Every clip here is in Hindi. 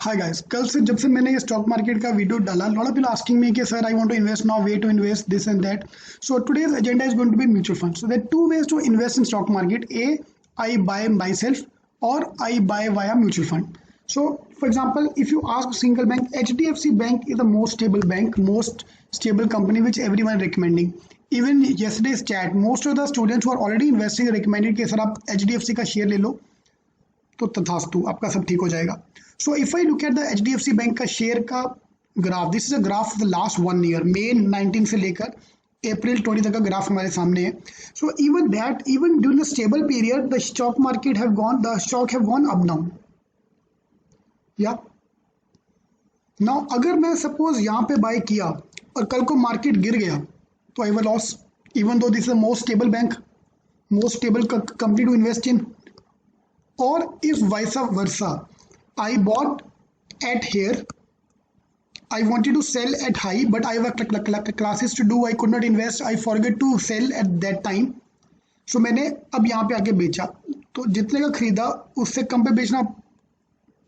हाय गाइस, कल से जब से मैंने ये स्टॉक मार्केट का वीडियो डाला, lot of people asking me कि sir I want to invest now, way to invest this and that. So today's agenda is going to be mutual funds. So there are two ways to invest in stock market. A, I buy myself, or I buy via mutual fund. So for example, if you ask a single bank, HDFC Bank is the most stable bank, most stable company which everyone recommending. Even yesterday's chat, most of the students who are already investing recommended कि सर आप HDFC का शेयर ले लो तो तथास्तु आपका सब ठीक हो जाएगा. So if I look at the HDFC bank का शेयर का graph, this is a graph the last 1 year, मई 19 से लेकर अप्रैल 20 तक का ग्राफ हमारे सामने है. So even during the stable period the stock market have gone, the stock have gone up down. या नाउ अगर मैं सपोज यहाँ पे बाय किया और कल को मार्केट गिर गया तो I will loss, even though this is the most stable bank, most stable company to invest in. Or if vice versa, I bought at here, I wanted to sell at high, but I have classes to do, I could not invest, I forget to sell at that time. So मैंने अब यहाँ पे आके बेचा तो जितने का खरीदा उससे कम पे बेचना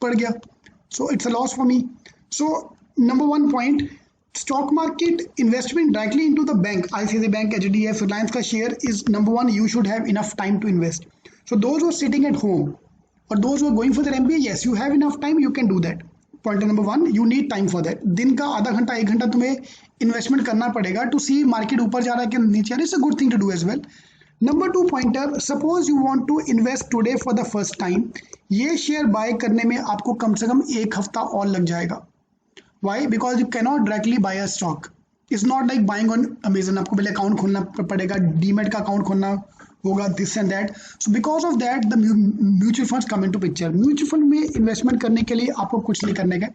पड़ गया. So it's a loss for me. So number one point, stock market investment directly into the bank, ICICI Bank, HDFC, Reliance का share is number one. You should have enough time to invest. So those who are sitting at home or those who are going for their MBA, yes, you have enough time, you can do that. Point number one, you need time for that. दिन का आधा घंटा 1 घंटा तुम्हें इन्वेस्टमेंट करना पड़ेगा टू सी मार्केट ऊपर जा रहा है कि नीचे आ रहा है. It's a good thing to do as well. Number 2 pointer, suppose you want to invest today for the first time. ये शेयर बाय करने में आपको कम से कम 1 हफ्ता और लग जाएगा. Why? Because you cannot directly buy a stock. It's not like buying on Amazon. आपको पहले अकाउंट खोलना पड़ेगा, डीमेट का अकाउंट खोलना होगा, this and that. So because of that the mutual funds come into picture. Mutual fund में इन्वेस्टमेंट करने के लिए आपको कुछ नहीं करने का,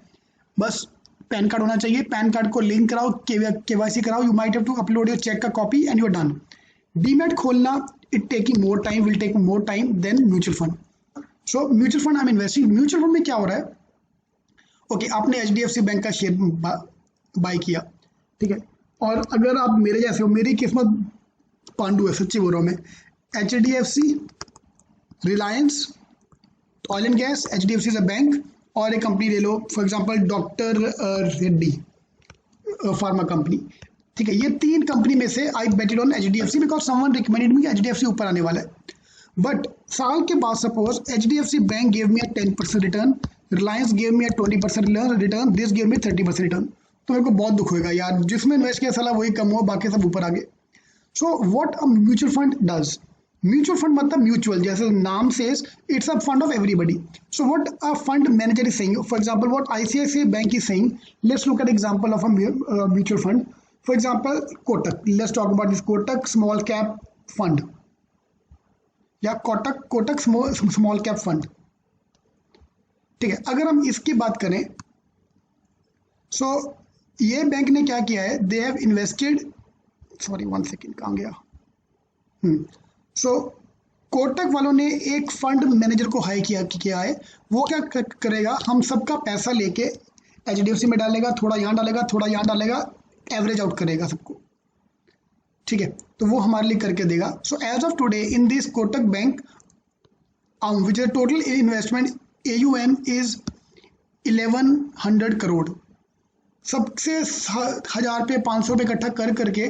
बस पैन कार्ड होना चाहिए. पैन कार्ड को लिंक कराओ, केवाईसी कराओ, you might have to upload your cheque का copy and you are done. Demat खोलना it taking more time, will take more time than mutual fund. So mutual fund I am investing. Mutual fund में क्या हो रहा है? ओके, आपने HDFC बैंक का शेयर बाय किया, ठीक है, और अगर आप मेरे जैसे हो, मेरी किस्मत पांडु है, सच्ची बोल रहा हूँ मैं. HDFC, Reliance, oil and gas, HDFC is a bank, और एक कंपनी ले लो for example doctor Reddy pharma company, ठीक है. ये 3 कंपनी में से I betted on HDFC because someone recommended me कि HDFC ऊपर आने वाला है. बट साल के बाद suppose HDFC bank gave me 10% return, Reliance gave me 20% return, this gave me 30% return, तो मेरे को बहुत दुख होगा यार. जिसमें इन्वेस्ट किया साला वही कम हो, बाकी सब ऊपर आ गए. So what a mutual fund does, mutual fund मतलब म्यूचुअल, जैसे नाम says it's a fund of everybody. So what a fund manager is saying, for example what ICICI bank is saying, let's look at example of a mutual fund. For example Kotak, let's talk about this Kotak small cap fund, या कोटक स्मॉल कैप फंड, ठीक है. अगर हम इसकी बात करें, सो ये बैंक ने क्या किया है, they have invested, sorry 1 second, कहाँ गया. सो कोटक वालों ने एक फंड मैनेजर को हाई किया है. वो क्या करेगा, हम सबका पैसा लेके HDFC में डालेगा, थोड़ा यहाँ डालेगा, थोड़ा यहाँ डालेगा, एवरेज आउट करेगा सबको, ठीक है. तो वो हमारे लिए करके देगा. So as of today in this Kotak bank, which is total investment AUM is 1100 crore. सबसे 1000 पे 500 पे इकट्ठा करके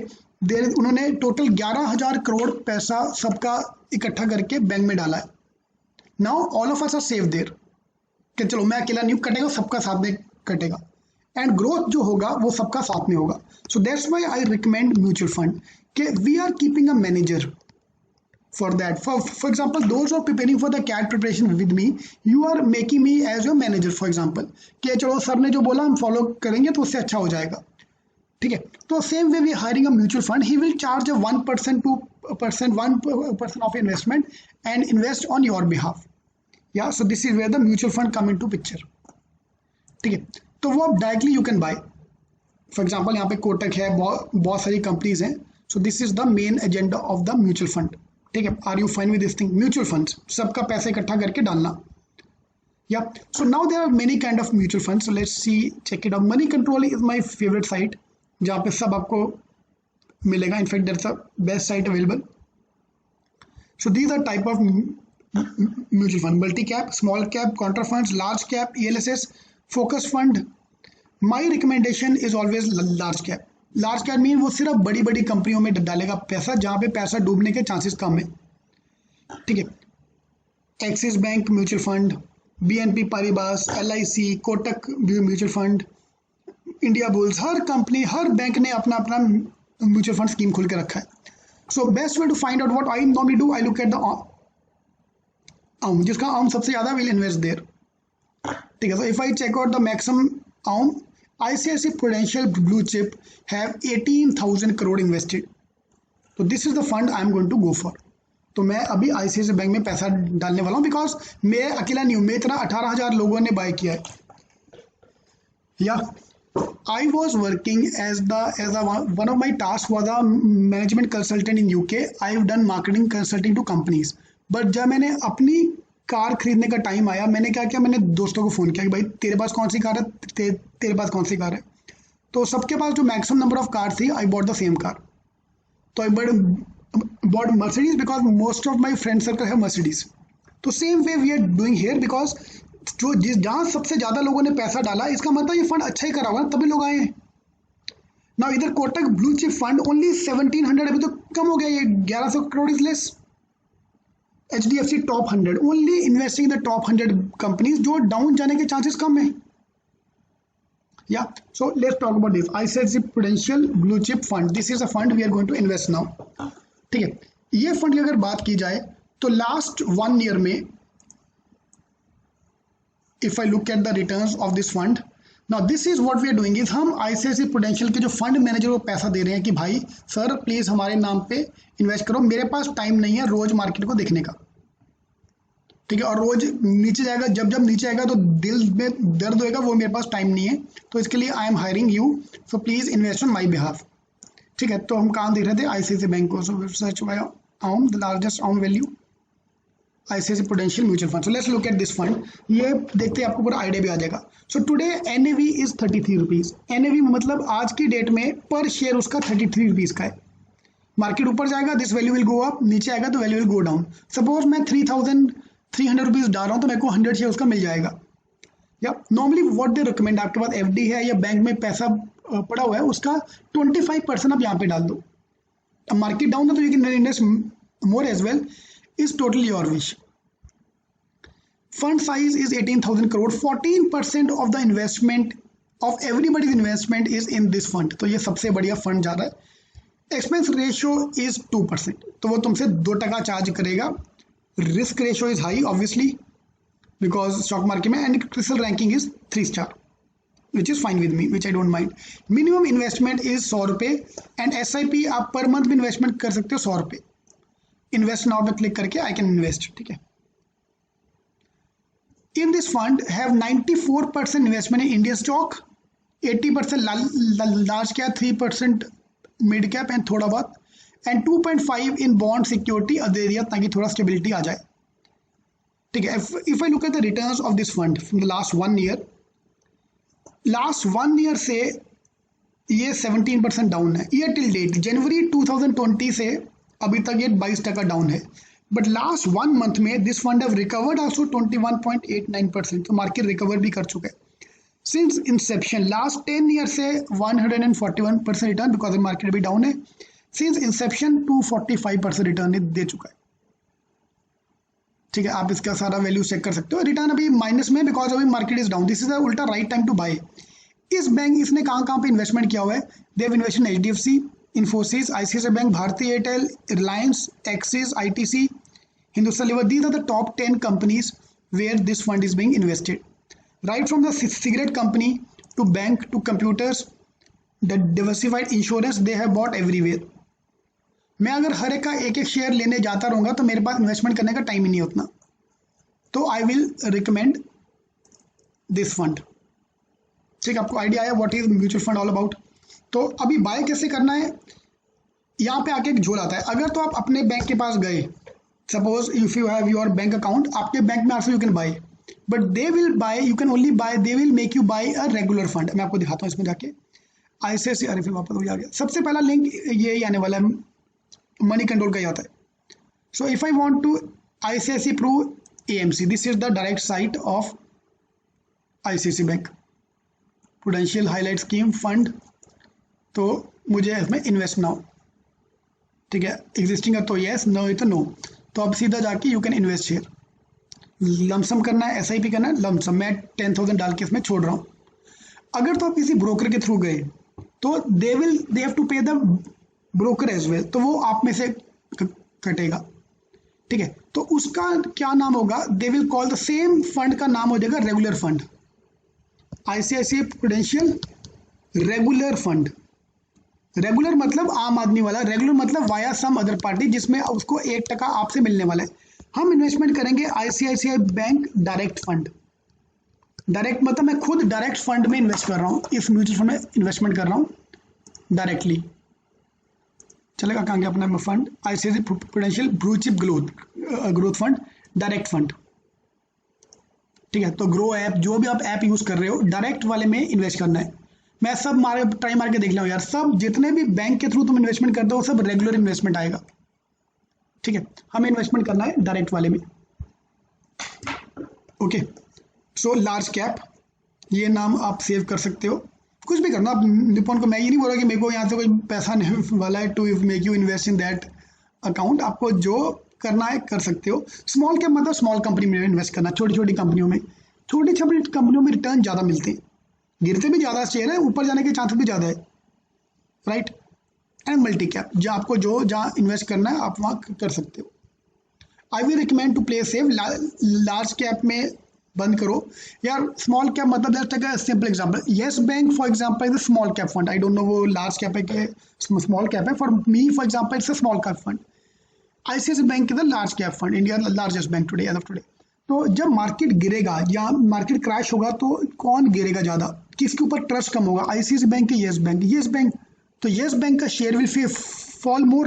उन्होंने टोटल 11,000 करोड़ पैसा सबका इकट्ठा करके बैंक में डाला है. Now all of us are save there कि चलो मैं अकेला नहीं कटेगा, सबका साथ में कटेगा, एंड ग्रोथ जो होगा वो सबका साथ में होगा. So that's why I recommend mutual fund कि we are keeping a manager for that. For example, those who are preparing for the CAT preparation with me, you are making me as your manager. For example, कि चलो सर ने जो बोला हम फॉलो करेंगे तो उससे अच्छा हो जाएगा, ठीक है. तो same way we hiring a mutual fund, he will charge 1% 2% 1% of investment and invest on your behalf. या so this is where the mutual fund come into picture, ठीक है. तो वो directly you can buy. For example यहाँ पे कोटक है, बहुत सारी कंपनीज हैं. So this is the main agenda of the mutual fund, ठीक है. Are you fine with this thing? Mutual funds, सबका पैसा इकट्ठा करके डालना. या so now there are many kind of mutual funds. So let's see, check it out. Moneycontrol is my favourite site, जहाँ पे सब आपको मिलेगा. In fact that's the best site available. So these are type of mutual fund: multi cap, small cap, contra funds, large cap, ELSS. Focus fund, my recommendation is always large cap. Large cap mean वो सिर्फ बड़ी बड़ी कंपनियों में डालेगा पैसा जहां पे पैसा डूबने के चांसेस कम है। ठीक है, Axis bank mutual fund, BNP Paribas, LIC, Kotak mutual fund, Indiabulls, हर कंपनी हर बैंक ने अपना अपना म्यूचुअल फंड स्कीम खोल के रखा है। So best way to find out what I normally do, I look at the arm, जिसका आर्म सबसे ज्यादा विल इन्वेस्ट देयर। ठीक है, so if I check out the maximum arm, ICICI Prudential Blue Chip have 18,000 crore invested. तो this is the fund I am going to go for. तो मैं अभी ICICI बैंक में पैसा डालने वाला हूँ, बिकॉज मैं अकेला नहीं हूँ, मेरी तरह 18,000 लोगों ने बाय किया है। या I was working as one of my tasks was a management consultant in UK. I've done marketing consulting to companies. But जब मैंने अपनी कार खरीदने का टाइम आया, मैंने क्या किया, मैंने दोस्तों को फ़ोन किया कि भाई तेरे पास कौन सी कार है, तेरे पास कौन सी कार है। तो सबके पास जो मैक्सिमम नंबर ऑफ कार थी, I bought the same car. तो I bought Mercedes because most of my friend circle है मर्सिडीज। तो same way we are doing here, because जो जहाँ सबसे ज़्यादा लोगों ने पैसा डाला, इसका मतलब ये फंड अच्छा ही करा हुआ है, तभी लोग आए हैं ना। इधर Kotak blue chip fund only 1700, अभी तो कम हो गया, ये 1100 crore is less. HDFC top 100 only investing the top 100 companies, जो डाउन जाने के चांसेस कम है। या so let's talk about this ICICI Prudential Blue Chip Fund. This is a fund we are going to invest now. ठीक है, ये फंड की अगर बात की जाए तो लास्ट 1 ईयर में if I look at the returns of this fund, now this is what we are doing is हम ICICI Prudential के जो फंड मैनेजर को पैसा दे रहे हैं कि भाई सर प्लीज हमारे नाम पे इन्वेस्ट करो, मेरे पास टाइम नहीं है रोज मार्केट को देखने का। ठीक है, और रोज नीचे जाएगा, जब जब नीचे आएगा तो दिल में दर्द होएगा, वो मेरे पास टाइम नहीं है, तो इसके लिए I am hiring you, so please invest on my behalf. ठीक है, तो हम कहाँ देख रहे थे, ICICI बैंक को। सो search by arm, the largest arm value ICICI Prudential Mutual Fund. So let's look at this fund. ये देखते हैं, आपको पूरा आइडिया भी आ जाएगा। So today NAV is 33 rupees. NAV मतलब आज की डेट में पर शेयर उसका 33 रुपीज का है। मार्केट ऊपर जाएगा, this value will go up, नीचे आएगा तो value will go down. Suppose मैं 3,300 रुपीज डाल रहा हूँ, तो मेरे को 100 शेयर उसका मिल जाएगा। या नॉर्मली व्हाट दे रिकमेंड, आपके पास FD है या बैंक में पैसा पड़ा हुआ है, उसका 25% आप यहाँ पे डाल दो। अब मार्केट डाउन है तो you can invest more as well, is totally your wish. Fund size is 18,000 crore. 14% of the investment of everybody's investment is in this fund. तो ये सबसे बढ़िया फंड जा रहा है। एक्सपेंस रेशियो इज 2%, तो वो तुमसे 2% चार्ज करेगा। Risk ratio is high obviously because stock market में, and CRISIL ranking is 3 star, which is fine with me, which I don't mind. Minimum investment is 100 रुपये, एंड SIP आप पर मंथ भी इन्वेस्टमेंट कर सकते हो 100 रुपये। इन्वेस्ट नाउ पे क्लिक करके आई कैन इन्वेस्ट। ठीक है, in this fund have 94% investment in Indian stock, 80% large cap, 3% mid cap and थोड़ा बहुत, and 2.5 in bond security other area, ताकि थोड़ा स्टेबिलिटी आ जाए। ठीक है, if I look at the returns of this fund from the last 1 year, last 1 year से ये 17% डाउन है। ईयर टिल डेट जनवरी 2020 से अभी तक ये 22% डाउन है, बट लास्ट 1 मंथ में this fund have recovered also 21.89%, तो मार्केट रिकवर भी कर चुका है। सिंस इंसेप्शन लास्ट 10 ईयर से 141% रिटर्न, बिकॉज मार्केट भी डाउन है। सिंस इंसेप्शन 245% रिटर्न दे चुका है। ठीक है, आप इसका सारा वैल्यू चेक कर सकते हो। रिटर्न अभी माइनस में, बिकॉज अभी market is down. This is the उल्टा राइट टाइम टू बाय। इस बैंक इसने कहाँ पे इन्वेस्टमेंट किया हुआ है, they have invested in HDFC, Infosys, ICICI Bank, Bharti Airtel, Reliance, Axis, ITC, Hindustan Lever. These are the top 10 companies where this fund is being invested. Right from the cigarette company to bank to computers, the diversified insurance, they have bought everywhere. मैं अगर हर एक का एक शेयर लेने जाता रहूँगा तो मेरे पास इन्वेस्टमेंट करने का टाइम ही नहीं उतना, तो I will recommend this fund. ठीक, आपको आइडिया आया what is mutual fund all about. तो अभी बाय कैसे करना है, यहाँ पे आके एक झोल आता है। अगर तो आप अपने बैंक के पास गए, suppose if you have your bank account, आपके बैंक में also you can buy, but they will buy, you can only buy, they will make you buy a regular fund. मैं आपको दिखाता हूँ इसमें जाके। ICICI, अरे फिर वापस हो गया। सबसे पहला लिंक ये आने वाला है, मनी कंट्रोल का ही आता है। So if I want to ICICI Pru AMC, this is the direct site of ICICI bank. Prudential highlight scheme fund, तो मुझे इसमें इन्वेस्ट ना हो, ठीक है। एग्जिस्टिंग है तो येस, नो है तो नो। तो अब सीधा जाके you can invest here. Lump sum करना है, एसआईपी करना है, लमसम मैं 10,000 डाल के इसमें छोड़ रहा हूँ। अगर तो आप किसी ब्रोकर के थ्रू गए तो दे हैव टू पे द ब्रोकर एज वेल, तो वो आप में से कटेगा, ठीक है। तो उसका क्या नाम होगा, they will call the same fund का नाम हो जाएगा regular fund, ICICI prudential regular fund. Regular मतलब आम आदमी वाला, रेगुलर मतलब वाया सम अदर पार्टी, जिसमें उसको 1% आपसे मिलने वाला है। हम इन्वेस्टमेंट करेंगे ICICI bank direct fund. Direct मतलब मैं खुद डायरेक्ट फंड में इन्वेस्ट कर रहा हूँ, इस म्यूचुअल फंड में इन्वेस्टमेंट कर रहा हूँ डायरेक्टली। चलेगा, कहाँ गया अपना fund, ICICI prudential blue chip growth fund direct fund, ठीक है। तो ग्रो ऐप, जो भी आप ऐप यूज कर रहे हो, डायरेक्ट वाले में इन्वेस्ट करना है। मैं सब ट्राई मार के देख लिया हूँ यार, सब जितने भी बैंक के थ्रू तुम इन्वेस्टमेंट करते हो सब रेगुलर इन्वेस्टमेंट आएगा, ठीक है। हमें इन्वेस्टमेंट करना है डायरेक्ट वाले में, ओके। सो लार्ज कैप, ये नाम आप सेव कर सकते हो, कुछ भी करना आप निपॉन को। मैं ये नहीं बोल रहा कि मेरे को यहाँ से कोई पैसा नहीं वाला है to make you invest in that account. आपको जो करना है कर सकते हो। स्मॉल कैप मतलब स्मॉल कंपनी में इन्वेस्ट करना, छोटी छोटी कंपनियों में। छोटी छोटी कंपनियों में रिटर्न ज़्यादा मिलते हैं, गिरते भी ज़्यादा शेयर है, ऊपर जाने के चांसेस भी ज़्यादा है, राइट। एंड मल्टी कैप, जो आपको जहाँ इन्वेस्ट करना है आप वहाँ कर सकते हो। I will recommend to play safe. Large cap में बंद करो यार। स्मॉल कैप मतलब just take a simple example, Yes Bank for example is a small cap fund. I don't know वो लार्ज कैप है कि स्मॉल कैप है। For me for example it's a small cap fund. ICICI bank is the large cap fund, India largest bank today as of today. तो जब मार्केट गिरेगा या मार्केट क्रैश होगा तो कौन गिरेगा ज़्यादा, किसके ऊपर ट्रस्ट कम होगा, आईसीआईसीआई बैंक के येस बैंक? Yes bank. तो येस बैंक का शेयर विल फॉल मोर।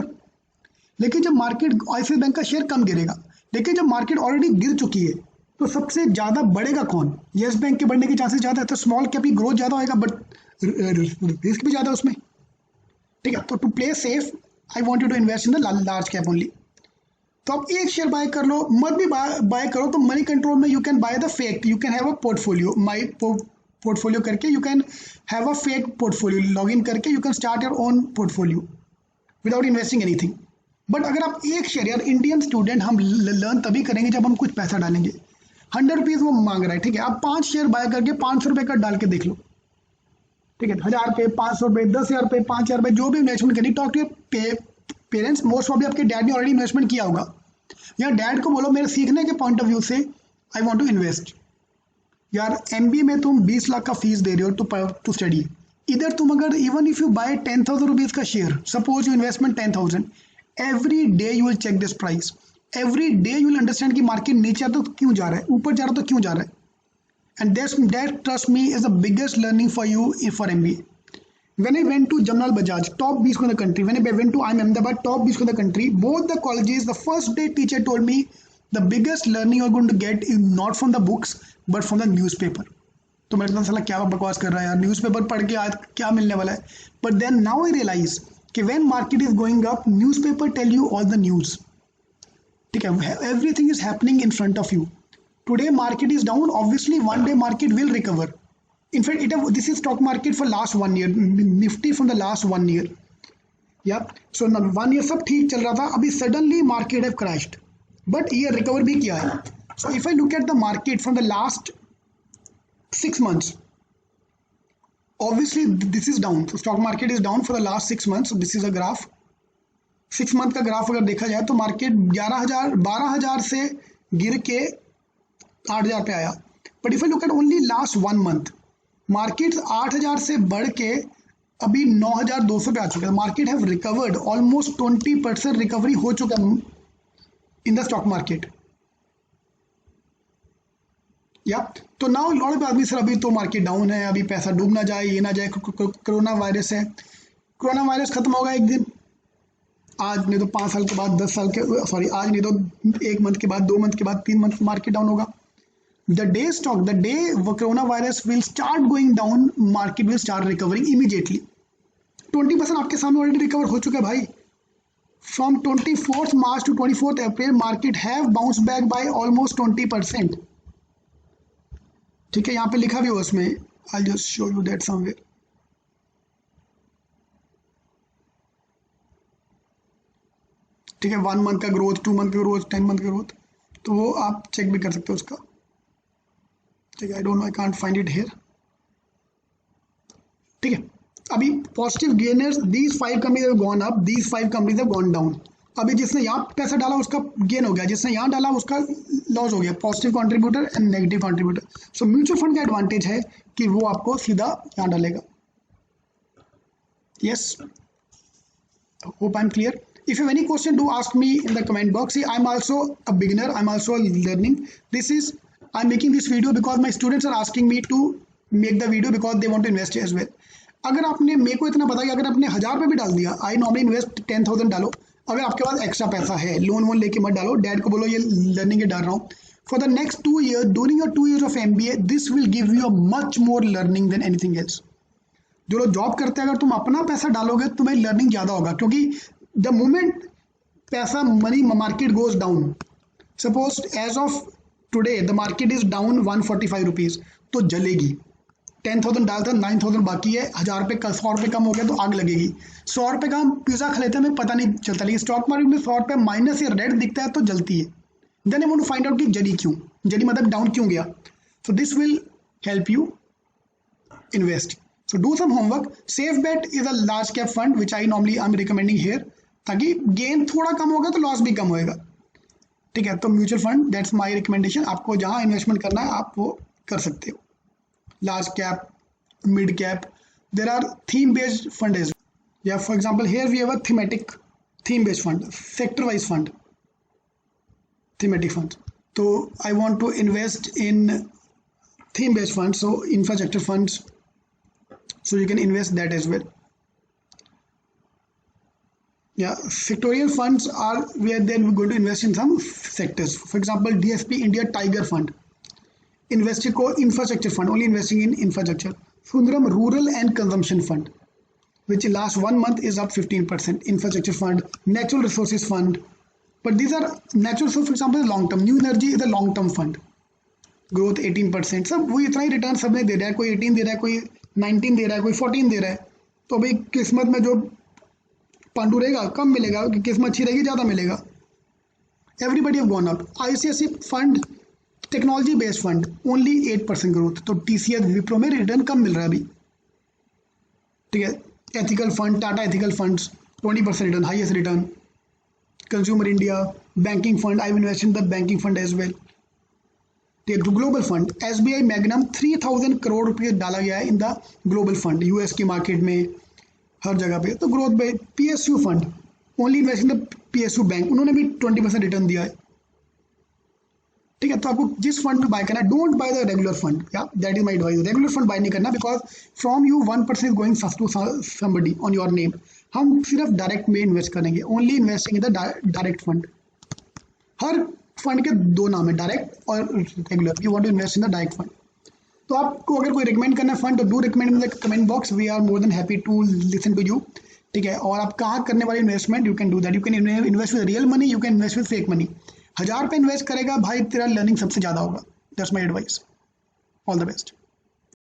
लेकिन जब मार्केट, आईसीआईसीआई बैंक का शेयर कम गिरेगा, लेकिन जब मार्केट ऑलरेडी गिर चुकी है तो सबसे ज़्यादा बढ़ेगा कौन? येस बैंक के बढ़ने के चांसेस ज़्यादा है। तो स्मॉल कैप की ग्रोथ ज़्यादा होगा बट रिस्क भी ज़्यादा है उसमें, ठीक है। तो to play safe I want you to invest in the large cap only. तो आप एक शेयर बाय कर लो, मत भी बाय करो तो मनी कंट्रोल में you can buy the fake, you can have a portfolio, my portfolio करके you can have a fake portfolio, log in करके you can start your own portfolio without investing anything. But अगर आप एक शेयर, यार इंडियन स्टूडेंट हम लर्न तभी करेंगे जब हम कुछ पैसा डालेंगे। 100 रुपीज़ वो मांग रहा है, ठीक है। आप 5 शेयर बाय करके 500 रुपये का डाल के देख लो, ठीक है। 1000 रुपये, 500 रुपये, 10,000 रुपये, 5,000 रुपये, जो भी इन्वेस्टमेंट करी, talk to your parents. Most probably आपके डैड ने ऑलरेडी इन्वेस्टमेंट किया होगा, या डैड को बोलो मेरे सीखने के पॉइंट ऑफ व्यू से आई वांट टू इन्वेस्ट। यार एमबीए में तुम 20 लाख का फीस दे रहे हो टू स्टडी। इधर तुम अगर even if you buy 10,000 rupees का share, suppose you investment 10,000, every day you will check this price, every day you will understand कि मार्केट नीचे तो क्यों जा रहा है, ऊपर जा रहा तो क्यों जा रहा है। And that trust me is the biggest learning for you for MBA. When I went to Jamnal Bajaj, top 20 in the country, when I went to IIM Ahmedabad, top 20 in the country, both the colleges, the first day teacher told me the biggest learning you're going to get is not from the books but from the newspaper. तो मैंने कहा साला क्या बकवास कर रहा है यार, न्यूज़पेपर पढ़ के आज क्या मिलने वाला है। But then now I realise कि when market is going up, newspaper tell you all the news, ठीक है। Everything is happening in front of you. Today market is down, obviously one day market will recover. In fact, this is stock market for last 1 year, Nifty from the last 1 year. Yeah, so now 1 year सब ठीक चल रहा था, अभी suddenly market have crashed, but ये recover भी किया है. So if I look at the market from the last 6 months, obviously this is down. So stock market is down for the last 6 months. So this is a graph. 6 month का ग्राफ अगर देखा जाए तो मार्केट 12,000 से गिर के 8,000 पे आया. But if I look at only last 1 month, market 8,000 से बढ़ के अभी 9,200 पे आ चुका है. Market have recovered almost 20% recovery हो चुका है इन द स्टॉक मार्केट. या तो नाउ लॉट ऑफ आदमी, सर अभी तो मार्केट डाउन है, अभी पैसा डूब ना जाए, ये ना जाए, कोरोना वायरस है. कोरोना वायरस खत्म होगा एक दिन, आज नहीं तो 5 साल के बाद, 10 साल के, सॉरी आज नहीं तो 1 मंथ के बाद, 2 मंथ के बाद, 3 मंथ मार्केट डाउन होगा. The day coronavirus will start going down, market will start recovering immediately. 20% आपके सामने ऑलरेडी रिकवर हो चुका है भाई. From 24th March to 24th April, market have bounced back by almost 20%. ठीक है, यहाँ पे लिखा भी हो उसमें I'll just show you that somewhere. ठीक है, 1 मंथ का ग्रोथ, 2 मंथ का ग्रोथ, 10 मंथ का ग्रोथ, तो वो आप चेक भी कर सकते हो उसका। ठीक है, आई don't no, I can't find it here. ठीक है, अभी positive gainers, these 5 companies have gone up, these 5 companies have gone down. अभी जिसने यहाँ पैसा डाला उसका गेन हो गया, जिसने यहाँ डाला उसका लॉस हो गया, positive contributor and negative contributor. So mutual fund का एडवांटेज है कि वो आपको सीधा यहाँ डालेगा। Yes, hope I am clear. If you have any question, do ask me in the comment box. See, I'm also a beginner. I'm also learning. I'm making this video because my students are asking me to make the video because they want to invest as well. अगर आपने मेरे को इतना पता कि अगर आपने 1000 रुपये भी डाल दिया, आई नॉर्मली इन्वेस्ट 10,000 डालो। अगर आपके पास एक्स्ट्रा पैसा है, लोन वोन लेके मत डालो, डैड को बोलो ये लर्निंग के डाल रहा हूँ। For the next 2 years, during your 2 years of MBA, this will give you a much more learning than anything else. जो लोग जॉब करते हैं, अगर तुम अपना पैसा डालोगे तुम्हें लर्निंग ज़्यादा होगा, क्योंकि द मोमेंट पैसा money market goes down, suppose as of today the market is down 145 rupees, तो जलेगी। 10,000 डालता, 9,000 बाकी है, 1000 रुपये का 100 रुपये कम हो गया तो आग लगेगी। 100 रुपये का हम पिज़्ज़ा खा लेते हैं, हमें पता नहीं चलता, लेकिन स्टॉक मार्केट में 100 रुपये माइनस या रेड दिखता है तो जलती है। Then I want to find out कि जली क्यों, जली मतलब डाउन क्यों गया। So this will help you invest. So do some homework. SafeBet is a large cap fund which I normally am recommending here, ताकि गेन थोड़ा कम होगा तो लॉस भी कम होएगा। ठीक है, तो mutual fund that's my recommendation. आपको जहाँ इन्वेस्टमेंट करना है आप वो कर सकते हो। Large cap, mid cap, there are theme based fund as, या for example here we have a thematic theme based fund, sector wise fund, thematic fund. तो I want to invest in theme based fund, so infrastructure funds, so you can invest that as well. Yeah, sectorial funds are where then we're going to invest in some sectors. For example, DSP India Tiger Fund, Investico Infrastructure Fund, only investing in infrastructure. Sundaram Rural and Consumption Fund, which last 1 month is up 15%. Infrastructure Fund, Natural Resources Fund, but these are natural resources, for example, long term. New Energy is a long term fund, growth 18%. सब वही इतना ही रिटर्न सबने दे रहा है, कोई 18 दे रहा है, कोई 19 दे रहा है, कोई 14 दे रहा है। तो भाई किस्मत में जो पांडू रहेगा कम मिलेगा, किस्मत अच्छी रहेगी ज़्यादा मिलेगा। Everybody have gone up. ICICI fund technology based fund, only 8% growth, तो TCS विप्रो में रिटर्न कम मिल रहा है अभी। ठीक है, ethical fund, Tata ethical funds 20% return, highest return. Consumer India banking fund, I invest in the banking fund as well. Global fund, SBI Magnum 3000 crore रुपये डाला गया है in the global fund, US की मार्केट में हर जगह पे। तो ग्रोथ पे PSU fund, only invest in the PSU bank, उन्होंने भी 20% रिटर्न दिया है। ठीक है, तो आपको जिस फंड में बाय करना है, don't buy the regular fund, या that is my advice. Regular fund buy नहीं करना, because from you 1% is going to somebody on your name. हम सिर्फ डायरेक्ट में इन्वेस्ट करेंगे, only investing in the direct fund. हर फंड के 2 नाम है, डायरेक्ट और regular. You want to invest in the direct fund. तो आपको अगर कोई रिकमेंड करना है फंड, तो do recommend in the comment box, we are more than happy to listen to you. ठीक है, और आप कहाँ करने वाले investment, you can do that. You can invest with real money, you can invest with fake money. 1000 रुपये इन्वेस्ट करेगा भाई, तेरा लर्निंग सबसे ज़्यादा होगा। That's my advice. All the best.